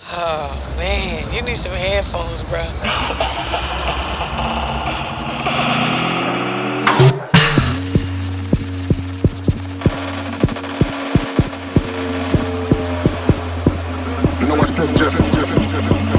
Oh man, you need some headphones, bro. You know I said Jeff.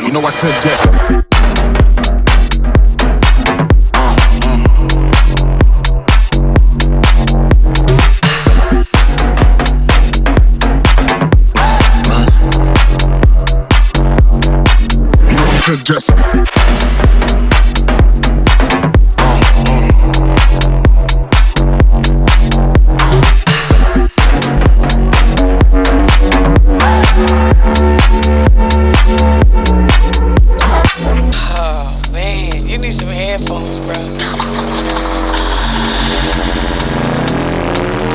You know I said Jeff. Just Oh man, you need some headphones, bro.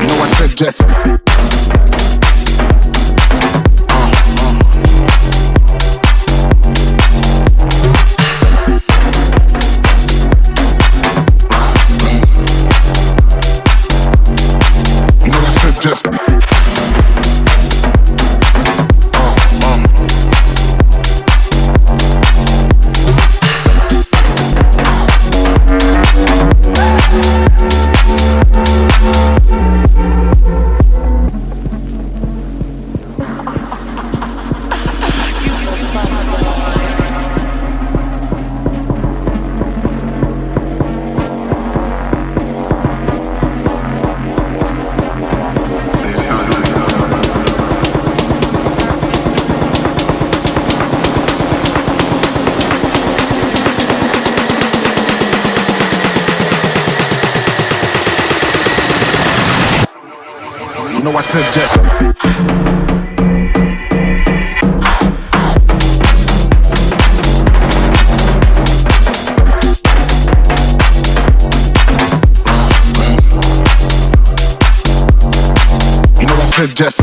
you know I said just You know I said just You know I said just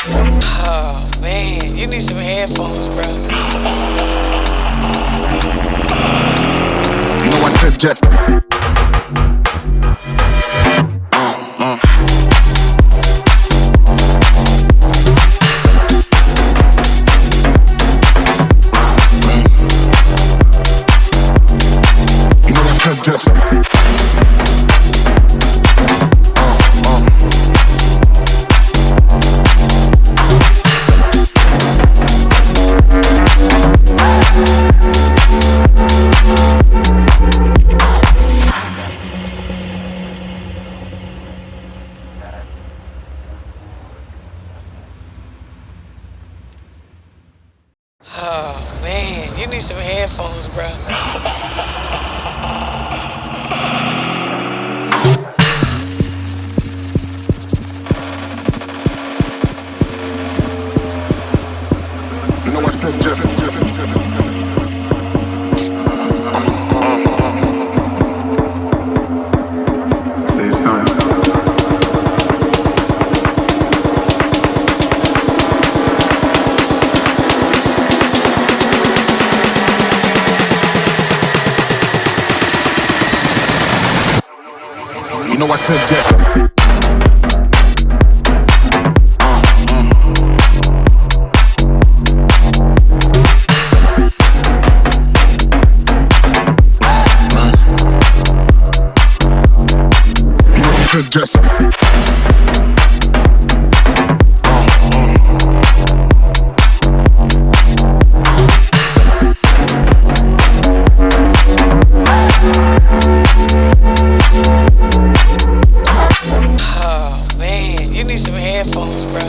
Oh man, you need some headphones, bro. You know I said just You know I said just Oh man, you need some headphones, bro. You know I said just You know I said just You know I said just Oh man, you need some headphones, bro.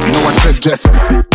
You know I said just